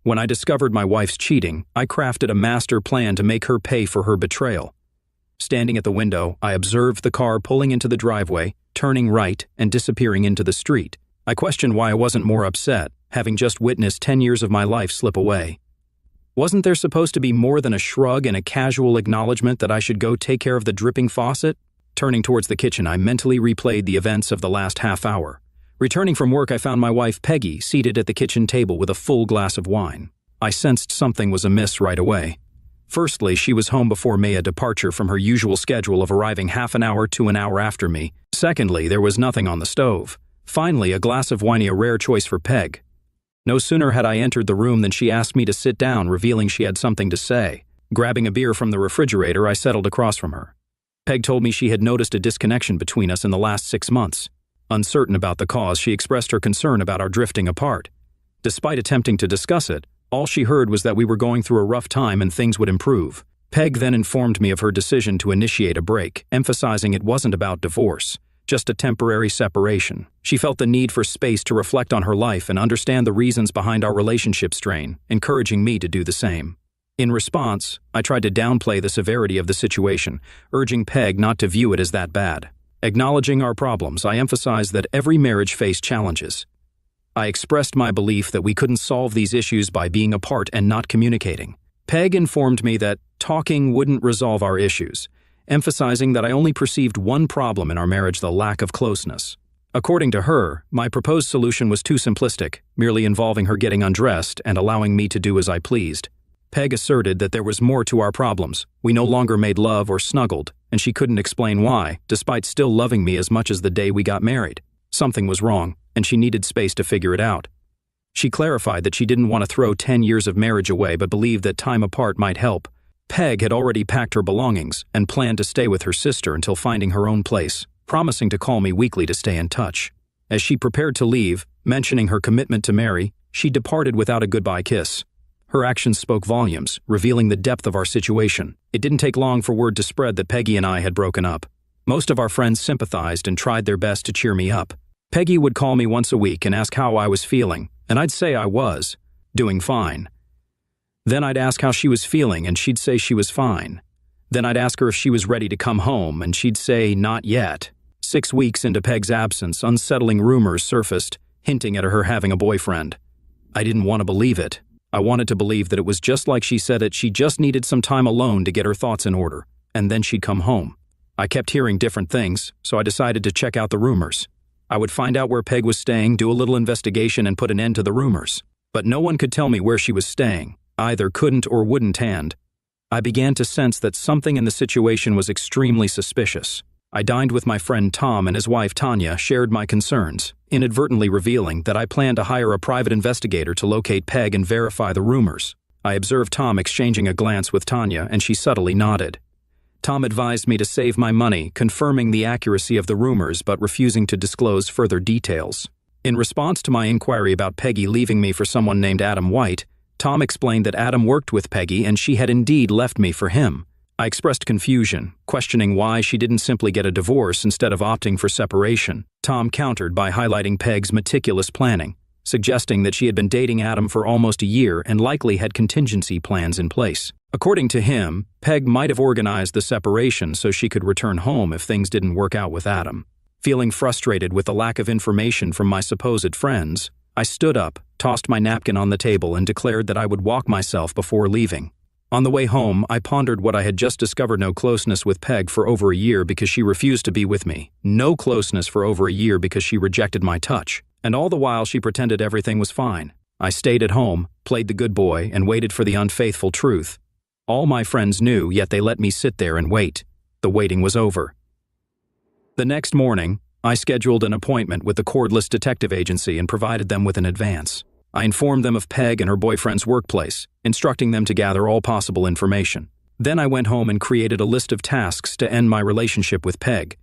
When I discovered my wife's cheating, I crafted a master plan to make her pay for her betrayal. Standing at the window, I observed the car pulling into the driveway, turning right, and disappearing into the street. I questioned why I wasn't more upset, having just witnessed 10 years of my life slip away. Wasn't there supposed to be more than a shrug and a casual acknowledgement that I should go take care of the dripping faucet? Turning towards the kitchen, I mentally replayed the events of the last half hour. Returning from work, I found my wife Peggy seated at the kitchen table with a full glass of wine. I sensed something was amiss right away. Firstly, she was home before Maya's departure from her usual schedule of arriving half an hour to an hour after me. Secondly, there was nothing on the stove. Finally, a glass of wine, a rare choice for Peg. No sooner had I entered the room than she asked me to sit down, revealing she had something to say. Grabbing a beer from the refrigerator, I settled across from her. Peg told me she had noticed a disconnection between us in the last 6 months. Uncertain about the cause, she expressed her concern about our drifting apart. Despite attempting to discuss it, all she heard was that we were going through a rough time and things would improve. Peg then informed me of her decision to initiate a break, emphasizing it wasn't about divorce, just a temporary separation. She felt the need for space to reflect on her life and understand the reasons behind our relationship strain, encouraging me to do the same. In response, I tried to downplay the severity of the situation, urging Peg not to view it as that bad. Acknowledging our problems, I emphasized that every marriage faced challenges. I expressed my belief that we couldn't solve these issues by being apart and not communicating. Peg informed me that talking wouldn't resolve our issues, emphasizing that I only perceived one problem in our marriage: the lack of closeness. According to her, my proposed solution was too simplistic, merely involving her getting undressed and allowing me to do as I pleased. Peg asserted that there was more to our problems. We no longer made love or snuggled, and she couldn't explain why, despite still loving me as much as the day we got married. Something was wrong, and she needed space to figure it out. She clarified that she didn't want to throw 10 years of marriage away but believed that time apart might help. Peg had already packed her belongings and planned to stay with her sister until finding her own place, promising to call me weekly to stay in touch. As she prepared to leave, mentioning her commitment to marry, she departed without a goodbye kiss. Her actions spoke volumes, revealing the depth of our situation. It didn't take long for word to spread that Peggy and I had broken up. Most of our friends sympathized and tried their best to cheer me up. Peggy would call me once a week and ask how I was feeling, and I'd say I was doing fine. Then I'd ask how she was feeling, and she'd say she was fine. Then I'd ask her if she was ready to come home, and she'd say not yet. 6 weeks into Peg's absence, unsettling rumors surfaced, hinting at her having a boyfriend. I didn't want to believe it. I wanted to believe that it was just like she said it. She just needed some time alone to get her thoughts in order, and then she'd come home. I kept hearing different things, so I decided to check out the rumors. I would find out where Peg was staying, do a little investigation, and put an end to the rumors. But no one could tell me where she was staying. Either couldn't or wouldn't, and I began to sense that something in the situation was extremely suspicious. I dined with my friend Tom, and his wife Tanya shared my concerns, inadvertently revealing that I planned to hire a private investigator to locate Peg and verify the rumors. I observed Tom exchanging a glance with Tanya, and she subtly nodded. Tom advised me to save my money, confirming the accuracy of the rumors but refusing to disclose further details. In response to my inquiry about Peggy leaving me for someone named Adam White, Tom explained that Adam worked with Peggy and she had indeed left me for him. I expressed confusion, questioning why she didn't simply get a divorce instead of opting for separation. Tom countered by highlighting Peg's meticulous planning, suggesting that she had been dating Adam for almost a year and likely had contingency plans in place. According to him, Peg might have organized the separation so she could return home if things didn't work out with Adam. Feeling frustrated with the lack of information from my supposed friends, I stood up, tossed my napkin on the table, and declared that I would walk myself before leaving. On the way home, I pondered what I had just discovered: no closeness with Peg for over a year because she refused to be with me. No closeness for over a year because she rejected my touch. And all the while she pretended everything was fine. I stayed at home, played the good boy, and waited for the unfaithful truth. All my friends knew, yet they let me sit there and wait. The waiting was over. The next morning, I scheduled an appointment with the cordless detective agency and provided them with an advance. I informed them of Peg and her boyfriend's workplace, instructing them to gather all possible information. Then I went home and created a list of tasks to end my relationship with Peg.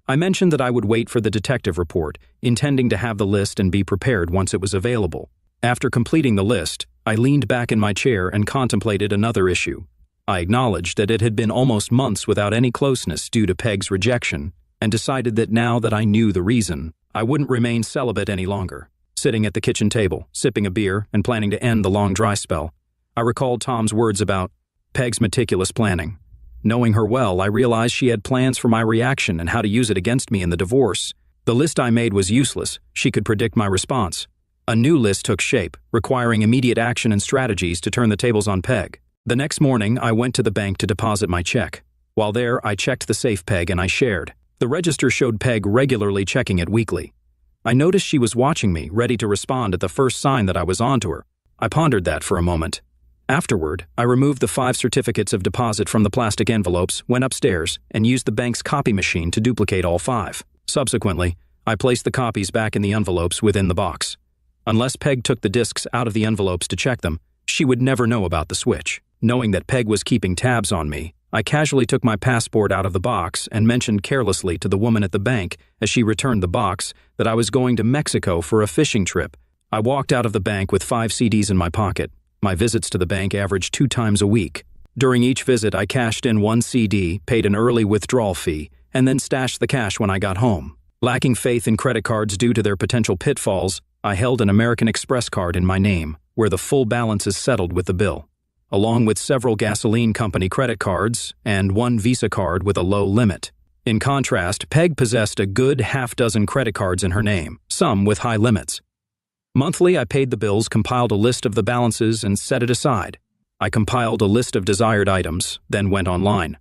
I mentioned that I would wait for the detective report, intending to have the list and be prepared once it was available. After completing the list, I leaned back in my chair and contemplated another issue. I acknowledged that it had been almost months without any closeness due to Peg's rejection, and decided that now that I knew the reason, I wouldn't remain celibate any longer. sitting at the kitchen table, sipping a beer and planning to end the long dry spell. I recalled Tom's words about Peg's meticulous planning. Knowing her well, I realized she had plans for my reaction and how to use it against me in the divorce. The list I made was useless. She could predict my response. A new list took shape, requiring immediate action and strategies to turn the tables on Peg. The next morning, I went to the bank to deposit my check. While there, I checked the safe Peg and I shared. The register showed Peg regularly checking it weekly. I noticed she was watching me, ready to respond at the first sign that I was onto her. I pondered that for a moment. Afterward, I removed the 5 certificates of deposit from the plastic envelopes, went upstairs, and used the bank's copy machine to duplicate all 5. Subsequently, I placed the copies back in the envelopes within the box. Unless Peg took the discs out of the envelopes to check them, she would never know about the switch. Knowing that Peg was keeping tabs on me, I casually took my passport out of the box and mentioned carelessly to the woman at the bank as she returned the box that I was going to Mexico for a fishing trip. I walked out of the bank with 5 CDs in my pocket. My visits to the bank averaged 2 times a week. During each visit, I cashed in 1 CD, paid an early withdrawal fee, and then stashed the cash when I got home. Lacking faith in credit cards due to their potential pitfalls, I held an American Express card in my name, where the full balance is settled with the bill, along with several gasoline company credit cards and 1 Visa card with a low limit. In contrast, Peg possessed a good half-dozen credit cards in her name, some with high limits. Monthly, I paid the bills, compiled a list of the balances, and set it aside. I compiled a list of desired items, then went online.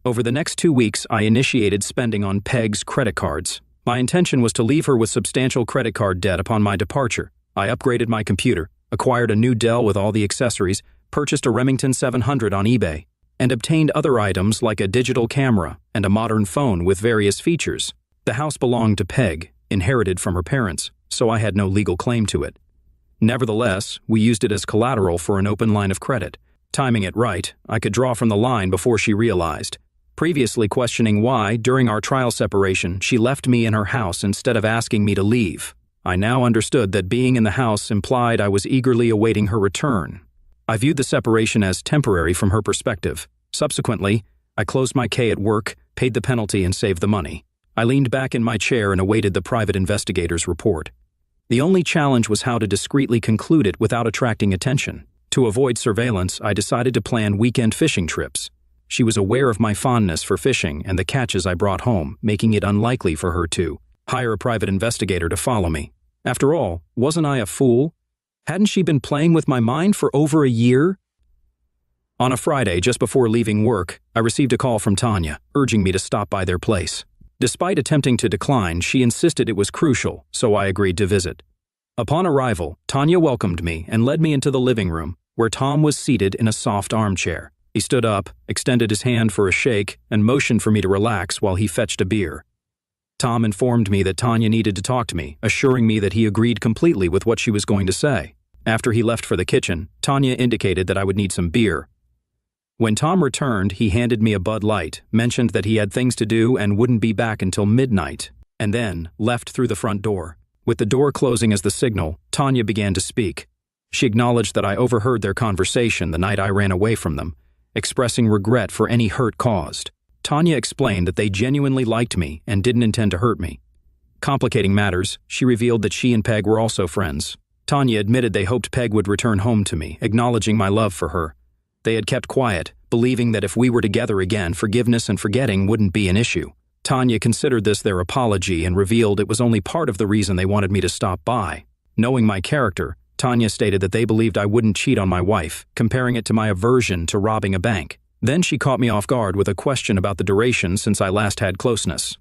Over the next 2 weeks, I initiated spending on Peg's credit cards. My intention was to leave her with substantial credit card debt upon my departure. I upgraded my computer, acquired a new Dell with all the accessories, purchased a Remington 700 on eBay, and obtained other items like a digital camera and a modern phone with various features. The house belonged to Peg, inherited from her parents, so I had no legal claim to it. Nevertheless, we used it as collateral for an open line of credit. Timing it right, I could draw from the line before she realized. Previously questioning why, during our trial separation, she left me in her house instead of asking me to leave. I now understood that being in the house implied I was eagerly awaiting her return. I viewed the separation as temporary from her perspective. Subsequently, I closed my K at work, paid the penalty, and saved the money. I leaned back in my chair and awaited the private investigator's report. The only challenge was how to discreetly conclude it without attracting attention. To avoid surveillance, I decided to plan weekend fishing trips. She was aware of my fondness for fishing and the catches I brought home, making it unlikely for her to hire a private investigator to follow me. After all, wasn't I a fool? Hadn't she been playing with my mind for over a year? On a Friday, just before leaving work, I received a call from Tanya, urging me to stop by their place. Despite attempting to decline, she insisted it was crucial, so I agreed to visit. Upon arrival, Tanya welcomed me and led me into the living room, where Tom was seated in a soft armchair. He stood up, extended his hand for a shake, and motioned for me to relax while he fetched a beer. Tom informed me that Tanya needed to talk to me, assuring me that he agreed completely with what she was going to say. After he left for the kitchen, Tanya indicated that I would need some beer. When Tom returned, he handed me a Bud Light, mentioned that he had things to do and wouldn't be back until midnight, and then left through the front door. With the door closing as the signal, Tanya began to speak. She acknowledged that I overheard their conversation the night I ran away from them, expressing regret for any hurt caused. Tanya explained that they genuinely liked me and didn't intend to hurt me. Complicating matters, she revealed that she and Peg were also friends. Tanya admitted they hoped Peg would return home to me, acknowledging my love for her. They had kept quiet, believing that if we were together again, forgiveness and forgetting wouldn't be an issue. Tanya considered this their apology and revealed it was only part of the reason they wanted me to stop by. Knowing my character, Tanya stated that they believed I wouldn't cheat on my wife, comparing it to my aversion to robbing a bank. Then she caught me off guard with a question about the duration since I last had closeness.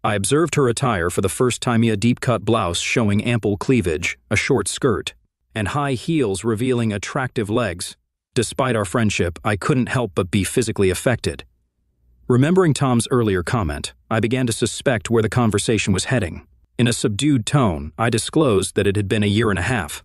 I observed her attire for the first time: a deep-cut blouse showing ample cleavage, a short skirt, and high heels revealing attractive legs. Despite our friendship, I couldn't help but be physically affected. Remembering Tom's earlier comment, I began to suspect where the conversation was heading. In a subdued tone, I disclosed that it had been a year and a half.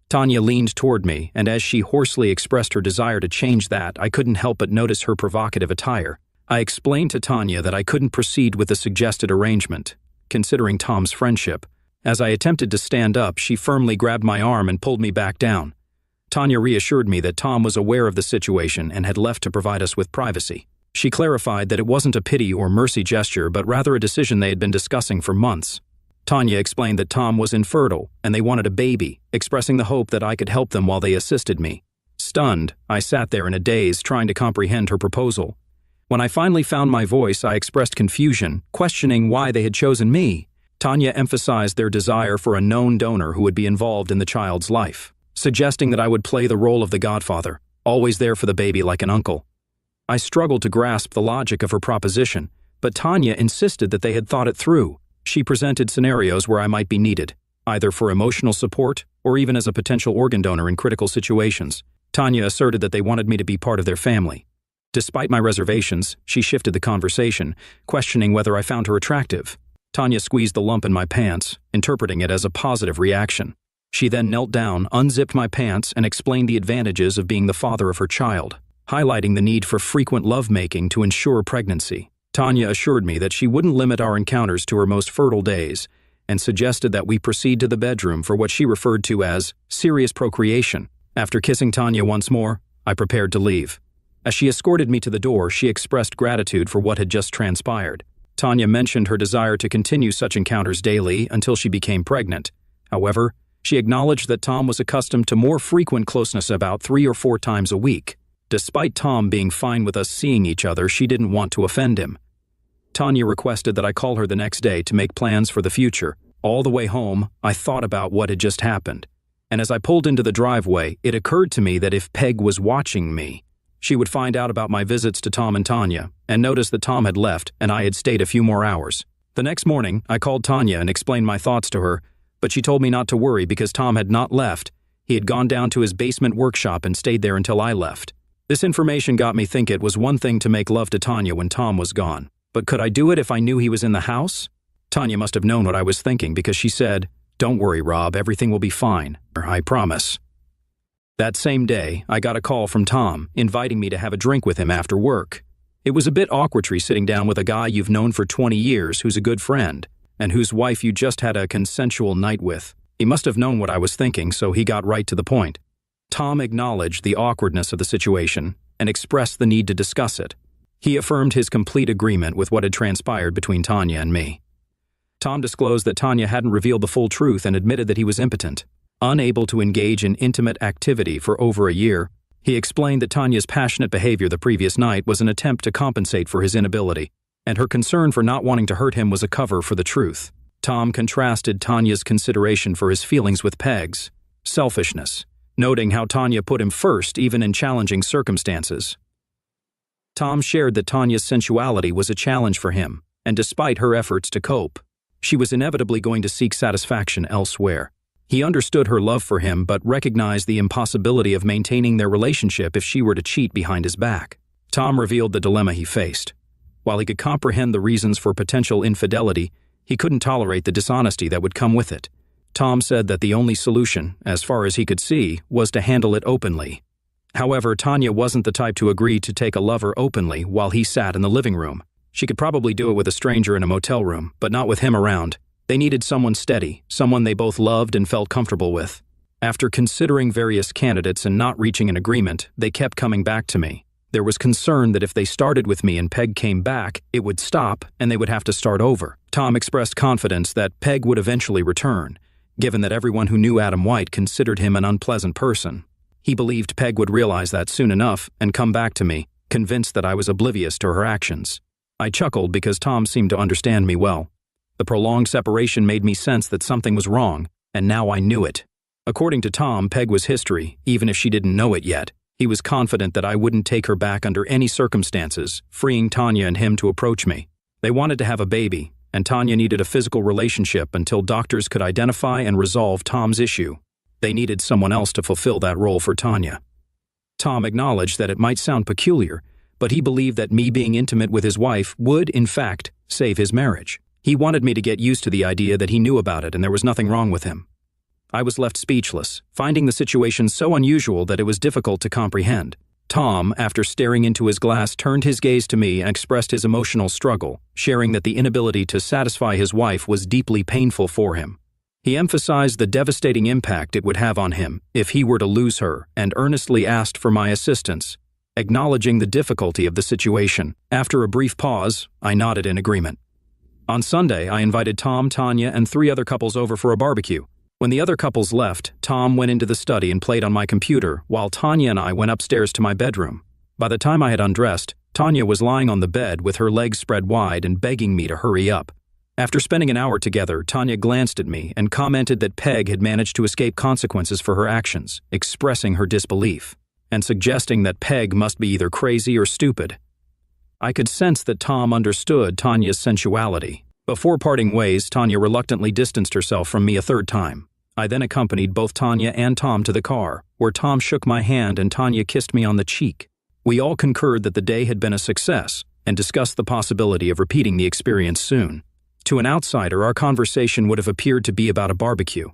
Tanya leaned toward me, and as she hoarsely expressed her desire to change that, I couldn't help but notice her provocative attire. I explained to Tanya that I couldn't proceed with the suggested arrangement, considering Tom's friendship. As I attempted to stand up, she firmly grabbed my arm and pulled me back down. Tanya reassured me that Tom was aware of the situation and had left to provide us with privacy. She clarified that it wasn't a pity or mercy gesture, but rather a decision they had been discussing for months. Tanya explained that Tom was infertile and they wanted a baby, expressing the hope that I could help them while they assisted me. Stunned, I sat there in a daze trying to comprehend her proposal. When I finally found my voice, I expressed confusion, questioning why they had chosen me. Tanya emphasized their desire for a known donor who would be involved in the child's life, suggesting that I would play the role of the godfather, always there for the baby like an uncle. I struggled to grasp the logic of her proposition, but Tanya insisted that they had thought it through. She presented scenarios where I might be needed, either for emotional support or even as a potential organ donor in critical situations. Tanya asserted that they wanted me to be part of their family. Despite my reservations, she shifted the conversation, questioning whether I found her attractive. Tanya squeezed the lump in my pants, interpreting it as a positive reaction. She then knelt down, unzipped my pants, and explained the advantages of being the father of her child, highlighting the need for frequent lovemaking to ensure pregnancy. Tanya assured me that she wouldn't limit our encounters to her most fertile days, and suggested that we proceed to the bedroom for what she referred to as serious procreation. After kissing Tanya once more, I prepared to leave. As she escorted me to the door, she expressed gratitude for what had just transpired. Tanya mentioned her desire to continue such encounters daily until she became pregnant. However, she acknowledged that Tom was accustomed to more frequent closeness, about 3 or 4 times a week. Despite Tom being fine with us seeing each other, she didn't want to offend him. Tanya requested that I call her the next day to make plans for the future. All the way home, I thought about what had just happened. And as I pulled into the driveway, it occurred to me that if Peg was watching me, she would find out about my visits to Tom and Tanya, and notice that Tom had left and I had stayed a few more hours. The next morning, I called Tanya and explained my thoughts to her, but she told me not to worry because Tom had not left. He had gone down to his basement workshop and stayed there until I left. This information got me thinking it was one thing to make love to Tanya when Tom was gone, but could I do it if I knew he was in the house? Tanya must have known what I was thinking because she said, "Don't worry, Rob, everything will be fine. I promise." That same day, I got a call from Tom, inviting me to have a drink with him after work. It was a bit awkward sitting down with a guy you've known for 20 years who's a good friend, and whose wife you just had a consensual night with. He must have known what I was thinking, so he got right to the point. Tom acknowledged the awkwardness of the situation and expressed the need to discuss it. He affirmed his complete agreement with what had transpired between Tanya and me. Tom disclosed that Tanya hadn't revealed the full truth and admitted that he was impotent, unable to engage in intimate activity for over a year. He explained that Tanya's passionate behavior the previous night was an attempt to compensate for his inability, and her concern for not wanting to hurt him was a cover for the truth. Tom contrasted Tanya's consideration for his feelings with Peg's selfishness, noting how Tanya put him first even in challenging circumstances. Tom shared that Tanya's sensuality was a challenge for him, and despite her efforts to cope, she was inevitably going to seek satisfaction elsewhere. He understood her love for him but recognized the impossibility of maintaining their relationship if she were to cheat behind his back. Tom revealed the dilemma he faced. While he could comprehend the reasons for potential infidelity, he couldn't tolerate the dishonesty that would come with it. Tom said that the only solution, as far as he could see, was to handle it openly. However, Tanya wasn't the type to agree to take a lover openly while he sat in the living room. She could probably do it with a stranger in a motel room, but not with him around. They needed someone steady, someone they both loved and felt comfortable with. After considering various candidates and not reaching an agreement, they kept coming back to me. There was concern that if they started with me and Peg came back, it would stop and they would have to start over. Tom expressed confidence that Peg would eventually return, given that everyone who knew Adam White considered him an unpleasant person. He believed Peg would realize that soon enough and come back to me, convinced that I was oblivious to her actions. I chuckled because Tom seemed to understand me well. The prolonged separation made me sense that something was wrong, and now I knew it. According to Tom, Peg was history, even if she didn't know it yet. He was confident that I wouldn't take her back under any circumstances, freeing Tanya and him to approach me. They wanted to have a baby, and Tanya needed a physical relationship until doctors could identify and resolve Tom's issue. They needed someone else to fulfill that role for Tanya. Tom acknowledged that it might sound peculiar, but he believed that me being intimate with his wife would, in fact, save his marriage. He wanted me to get used to the idea that he knew about it and there was nothing wrong with him. I was left speechless, finding the situation so unusual that it was difficult to comprehend. Tom, after staring into his glass, turned his gaze to me and expressed his emotional struggle, sharing that the inability to satisfy his wife was deeply painful for him. He emphasized the devastating impact it would have on him if he were to lose her and earnestly asked for my assistance, acknowledging the difficulty of the situation. After a brief pause, I nodded in agreement. On Sunday, I invited Tom, Tanya, and 3 other couples over for a barbecue. When the other couples left, Tom went into the study and played on my computer, while Tanya and I went upstairs to my bedroom. By the time I had undressed, Tanya was lying on the bed with her legs spread wide and begging me to hurry up. After spending an hour together, Tanya glanced at me and commented that Peg had managed to escape consequences for her actions, expressing her disbelief, and suggesting that Peg must be either crazy or stupid. I could sense that Tom understood Tanya's sensuality. Before parting ways, Tanya reluctantly distanced herself from me a 3rd time. I then accompanied both Tanya and Tom to the car, where Tom shook my hand and Tanya kissed me on the cheek. We all concurred that the day had been a success and discussed the possibility of repeating the experience soon. To an outsider, our conversation would have appeared to be about a barbecue.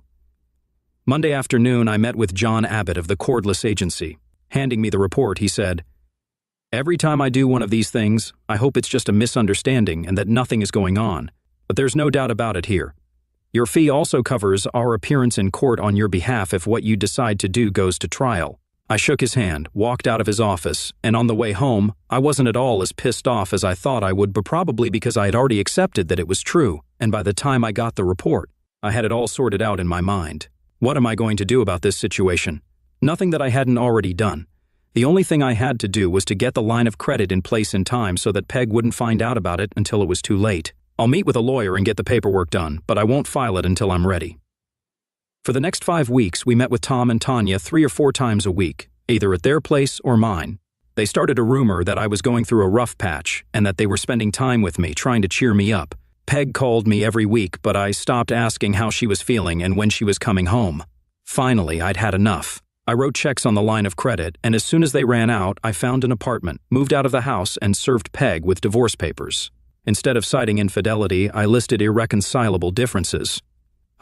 Monday afternoon, I met with John Abbott of the Cordless Agency. Handing me the report, he said, "Every time I do one of these things, I hope it's just a misunderstanding and that nothing is going on. But there's no doubt about it here. Your fee also covers our appearance in court on your behalf if what you decide to do goes to trial." I shook his hand, walked out of his office, and on the way home, I wasn't at all as pissed off as I thought I would, but probably because I had already accepted that it was true, and by the time I got the report, I had it all sorted out in my mind. What am I going to do about this situation? Nothing that I hadn't already done. The only thing I had to do was to get the line of credit in place in time so that Peg wouldn't find out about it until it was too late. I'll meet with a lawyer and get the paperwork done, but I won't file it until I'm ready. For the next 5 weeks, we met with Tom and Tanya 3 or 4 times a week, either at their place or mine. They started a rumor that I was going through a rough patch and that they were spending time with me, trying to cheer me up. Peg called me every week, but I stopped asking how she was feeling and when she was coming home. Finally, I'd had enough. I wrote checks on the line of credit, and as soon as they ran out, I found an apartment, moved out of the house, and served Peg with divorce papers. Instead of citing infidelity, I listed irreconcilable differences.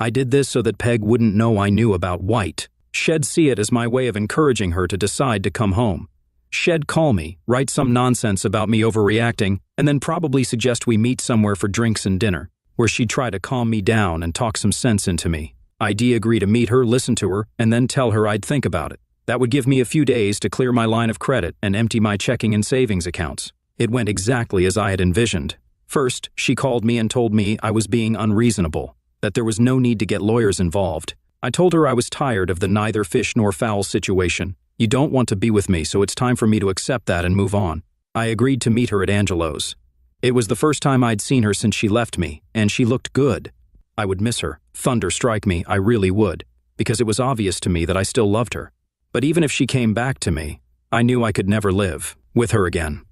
I did this so that Peg wouldn't know I knew about White. She'd see it as my way of encouraging her to decide to come home. She'd call me, write some nonsense about me overreacting, and then probably suggest we meet somewhere for drinks and dinner, where she'd try to calm me down and talk some sense into me. I'd agree to meet her, listen to her, and then tell her I'd think about it. That would give me a few days to clear my line of credit and empty my checking and savings accounts. It went exactly as I had envisioned. First, she called me and told me I was being unreasonable, that there was no need to get lawyers involved. I told her I was tired of the neither fish nor fowl situation. You don't want to be with me, so it's time for me to accept that and move on. I agreed to meet her at Angelo's. It was the first time I'd seen her since she left me, and she looked good. I would miss her. Thunder strike me, I really would, because it was obvious to me that I still loved her. But even if she came back to me, I knew I could never live with her again.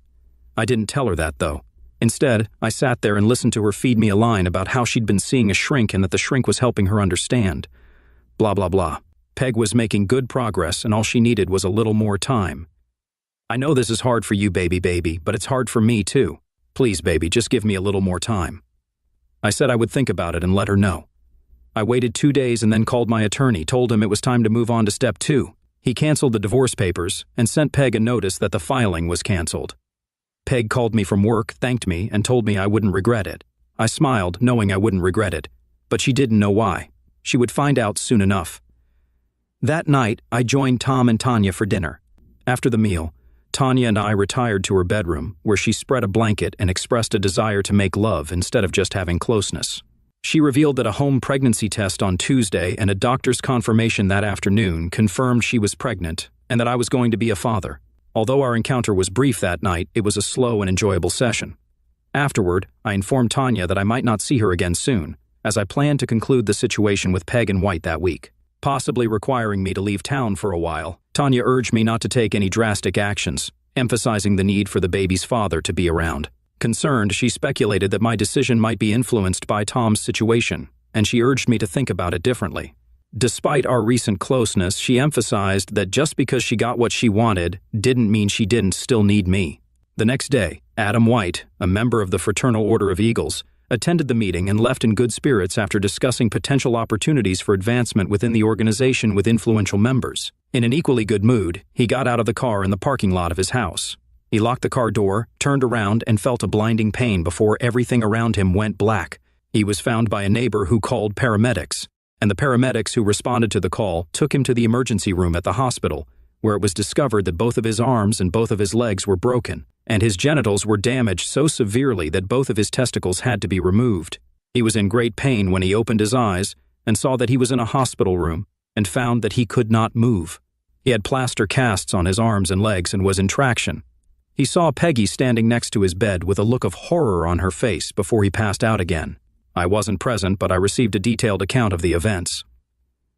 I didn't tell her that, though. Instead, I sat there and listened to her feed me a line about how she'd been seeing a shrink and that the shrink was helping her understand. Blah, blah, blah. Peg was making good progress, and all she needed was a little more time. I know this is hard for you, baby, but it's hard for me, too. Please, baby, just give me a little more time. I said I would think about it and let her know. I waited 2 days and then called my attorney, told him it was time to move on to step 2. He canceled the divorce papers and sent Peg a notice that the filing was canceled. Peg called me from work, thanked me, and told me I wouldn't regret it. I smiled, knowing I wouldn't regret it, but she didn't know why. She would find out soon enough. That night, I joined Tom and Tanya for dinner. After the meal, Tanya and I retired to her bedroom, where she spread a blanket and expressed a desire to make love instead of just having closeness. She revealed that a home pregnancy test on Tuesday and a doctor's confirmation that afternoon confirmed she was pregnant and that I was going to be a father. Although our encounter was brief that night, it was a slow and enjoyable session. Afterward, I informed Tanya that I might not see her again soon, as I planned to conclude the situation with Peg and White that week, possibly requiring me to leave town for a while. Tanya urged me not to take any drastic actions, emphasizing the need for the baby's father to be around. Concerned, she speculated that my decision might be influenced by Tom's situation, and she urged me to think about it differently. Despite our recent closeness, she emphasized that just because she got what she wanted didn't mean she didn't still need me. The next day, Adam White, a member of the Fraternal Order of Eagles, attended the meeting and left in good spirits after discussing potential opportunities for advancement within the organization with influential members. In an equally good mood, he got out of the car in the parking lot of his house. He locked the car door, turned around, and felt a blinding pain before everything around him went black. He was found by a neighbor who called paramedics, and the paramedics who responded to the call took him to the emergency room at the hospital, where it was discovered that both of his arms and both of his legs were broken, and his genitals were damaged so severely that both of his testicles had to be removed. He was in great pain when he opened his eyes and saw that he was in a hospital room and found that he could not move. He had plaster casts on his arms and legs and was in traction. He saw Peggy standing next to his bed with a look of horror on her face before he passed out again. I wasn't present, but I received a detailed account of the events.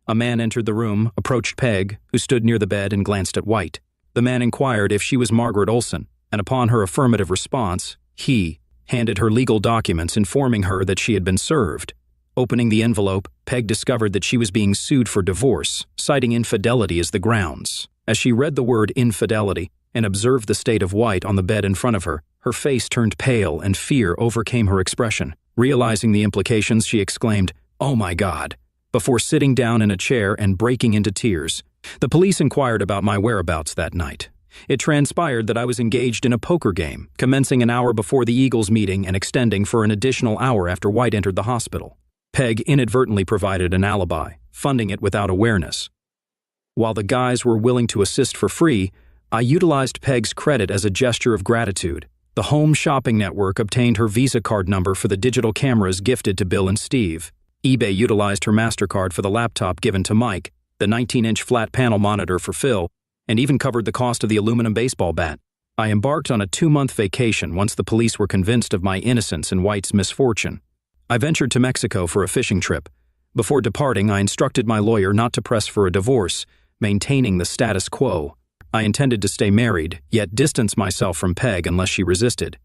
A man entered the room, approached Peg, who stood near the bed, and glanced at White. The man inquired if she was Margaret Olson, and upon her affirmative response, he handed her legal documents informing her that she had been served. Opening the envelope, Peg discovered that she was being sued for divorce, citing infidelity as the grounds. As she read the word infidelity and observed the state of White on the bed in front of her, her face turned pale and fear overcame her expression. Realizing the implications, she exclaimed, "Oh my God," before sitting down in a chair and breaking into tears. The police inquired about my whereabouts that night. It transpired that I was engaged in a poker game, commencing an hour before the Eagles meeting and extending for an additional hour after White entered the hospital. Peg inadvertently provided an alibi, funding it without awareness. While the guys were willing to assist for free, I utilized Peg's credit as a gesture of gratitude. The Home Shopping Network obtained her Visa card number for the digital cameras gifted to Bill and Steve. eBay utilized her MasterCard for the laptop given to Mike, the 19-inch flat panel monitor for Phil, and even covered the cost of the aluminum baseball bat. I embarked on a 2-month vacation once the police were convinced of my innocence and White's misfortune. I ventured to Mexico for a fishing trip. Before departing, I instructed my lawyer not to press for a divorce, maintaining the status quo. I intended to stay married, yet distance myself from Peg unless she resisted.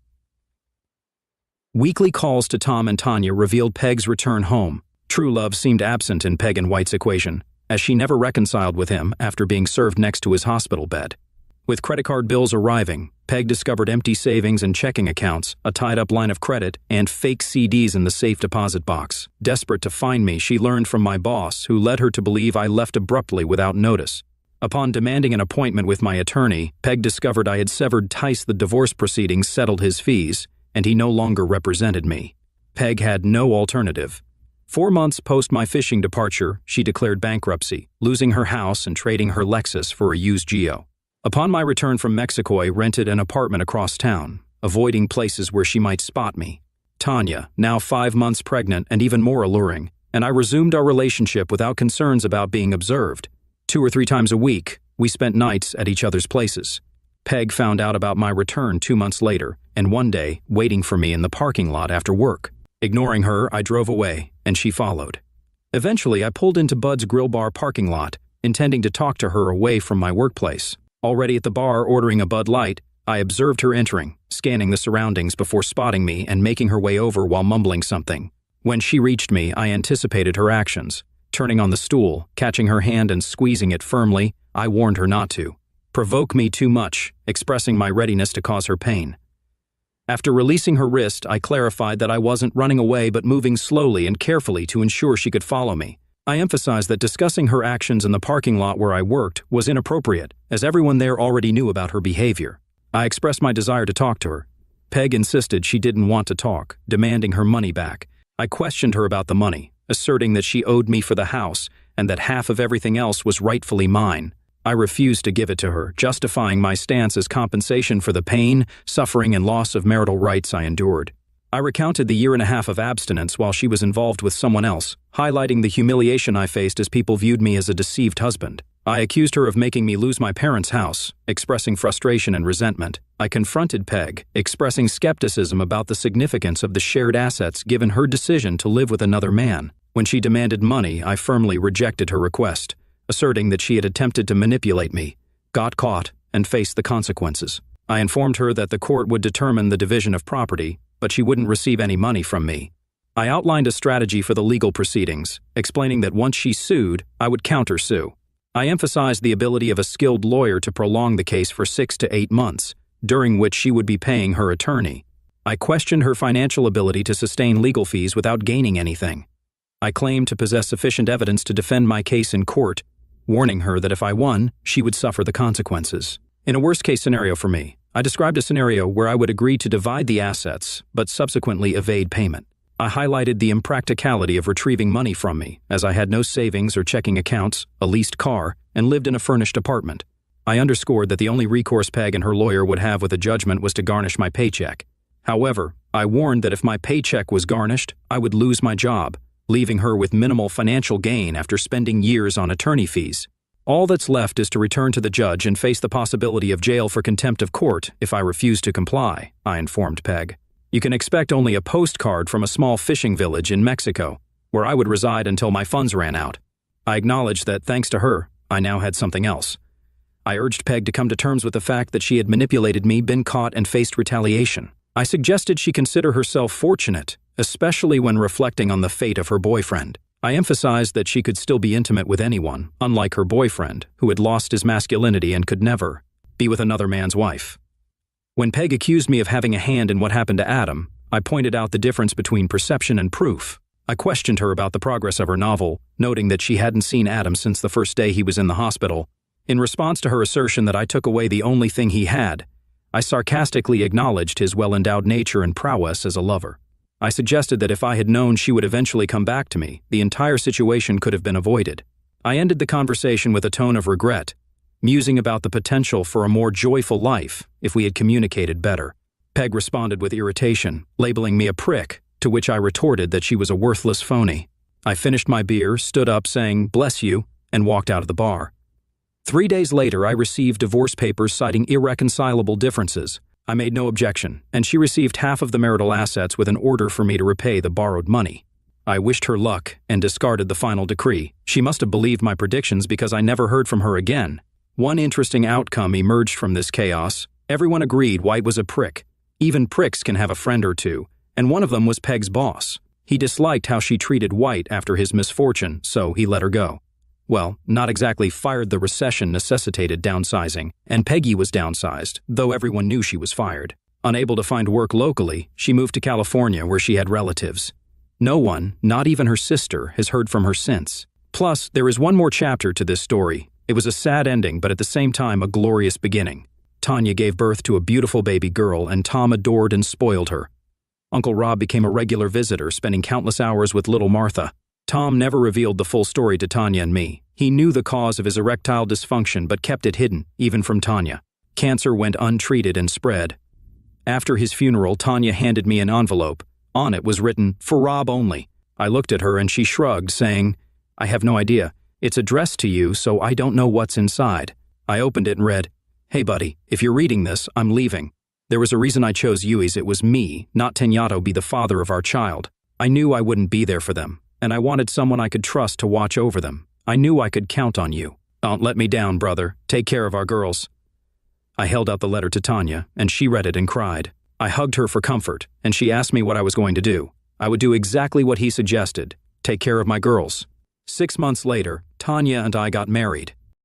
Weekly calls to Tom and Tanya revealed Peg's return home. True love seemed absent in Peg and White's equation, as she never reconciled with him after being served next to his hospital bed. With credit card bills arriving, Peg discovered empty savings and checking accounts, a tied-up line of credit, and fake CDs in the safe deposit box. Desperate to find me, she learned from my boss, who led her to believe I left abruptly without notice. Upon demanding an appointment with my attorney, Peg discovered I had severed Tice. The divorce proceedings settled his fees, and he no longer represented me. Peg had no alternative. 4 months post my fishing departure, she declared bankruptcy, losing her house and trading her Lexus for a used Geo. Upon my return from Mexico, I rented an apartment across town, avoiding places where she might spot me. Tanya, now 5 months pregnant and even more alluring, and I resumed our relationship without concerns about being observed. 2 or 3 times a week, we spent nights at each other's places. Peg found out about my return 2 months later, and one day, waiting for me in the parking lot after work. Ignoring her, I drove away, and she followed. Eventually, I pulled into Bud's Grill Bar parking lot, intending to talk to her away from my workplace. Already at the bar ordering a Bud Light, I observed her entering, scanning the surroundings before spotting me and making her way over while mumbling something. When she reached me, I anticipated her actions. Turning on the stool, catching her hand and squeezing it firmly, I warned her not to provoke me too much, expressing my readiness to cause her pain. After releasing her wrist, I clarified that I wasn't running away but moving slowly and carefully to ensure she could follow me. I emphasized that discussing her actions in the parking lot where I worked was inappropriate, as everyone there already knew about her behavior. I expressed my desire to talk to her. Peg insisted she didn't want to talk, demanding her money back. I questioned her about the money, asserting that she owed me for the house and that half of everything else was rightfully mine. I refused to give it to her, justifying my stance as compensation for the pain, suffering, and loss of marital rights I endured. I recounted the 1.5 years of abstinence while she was involved with someone else, highlighting the humiliation I faced as people viewed me as a deceived husband. I accused her of making me lose my parents' house, expressing frustration and resentment. I confronted Peg, expressing skepticism about the significance of the shared assets given her decision to live with another man. When she demanded money, I firmly rejected her request, asserting that she had attempted to manipulate me, got caught, and faced the consequences. I informed her that the court would determine the division of property, but she wouldn't receive any money from me. I outlined a strategy for the legal proceedings, explaining that once she sued, I would counter-sue. I emphasized the ability of a skilled lawyer to prolong the case for 6 to 8 months, during which she would be paying her attorney. I questioned her financial ability to sustain legal fees without gaining anything. I claimed to possess sufficient evidence to defend my case in court, warning her that if I won, she would suffer the consequences. In a worst-case scenario for me, I described a scenario where I would agree to divide the assets, but subsequently evade payment. I highlighted the impracticality of retrieving money from me, as I had no savings or checking accounts, a leased car, and lived in a furnished apartment. I underscored that the only recourse Peg and her lawyer would have with a judgment was to garnish my paycheck. However, I warned that if my paycheck was garnished, I would lose my job, leaving her with minimal financial gain after spending years on attorney fees. All that's left is to return to the judge and face the possibility of jail for contempt of court if I refuse to comply, I informed Peg. You can expect only a postcard from a small fishing village in Mexico, where I would reside until my funds ran out. I acknowledged that, thanks to her, I now had something else. I urged Peg to come to terms with the fact that she had manipulated me, been caught, and faced retaliation. I suggested she consider herself fortunate, especially when reflecting on the fate of her boyfriend. I emphasized that she could still be intimate with anyone, unlike her boyfriend, who had lost his masculinity and could never be with another man's wife. When Peg accused me of having a hand in what happened to Adam, I pointed out the difference between perception and proof. I questioned her about the progress of her novel, noting that she hadn't seen Adam since the first day he was in the hospital. In response to her assertion that I took away the only thing he had, I sarcastically acknowledged his well-endowed nature and prowess as a lover. I suggested that if I had known she would eventually come back to me, the entire situation could have been avoided. I ended the conversation with a tone of regret, musing about the potential for a more joyful life if we had communicated better. Peg responded with irritation, labeling me a prick, to which I retorted that she was a worthless phony. I finished my beer, stood up saying, "Bless you," and walked out of the bar. 3 days later, I received divorce papers citing irreconcilable differences. I made no objection, and she received half of the marital assets with an order for me to repay the borrowed money. I wished her luck and discarded the final decree. She must have believed my predictions because I never heard from her again. One interesting outcome emerged from this chaos. Everyone agreed White was a prick. Even pricks can have a friend or two, and one of them was Peg's boss. He disliked how she treated White after his misfortune, so he let her go. Well, not exactly fired. The recession necessitated downsizing, and Peggy was downsized, though everyone knew she was fired. Unable to find work locally, she moved to California where she had relatives. No one, not even her sister, has heard from her since. Plus, there is one more chapter to this story. It was a sad ending, but at the same time a glorious beginning. Tanya gave birth to a beautiful baby girl, and Tom adored and spoiled her. Uncle Rob became a regular visitor, spending countless hours with little Martha. Tom never revealed the full story to Tanya and me. He knew the cause of his erectile dysfunction but kept it hidden, even from Tanya. Cancer went untreated and spread. After his funeral, Tanya handed me an envelope. On it was written, "For Rob only." I looked at her and she shrugged, saying, "I have no idea. It's addressed to you, so I don't know what's inside." I opened it and read, "Hey buddy, if you're reading this, I'm leaving. There was a reason I chose Yui's. It was me, not Tenyato, be the father of our child. I knew I wouldn't be there for them, and I wanted someone I could trust to watch over them. I knew I could count on you. Don't let me down, brother. Take care of our girls." I held out the letter to Tanya, and she read it and cried. I hugged her for comfort, and she asked me what I was going to do. I would do exactly what he suggested, take care of my girls. 6 months later, Tanya and I got married.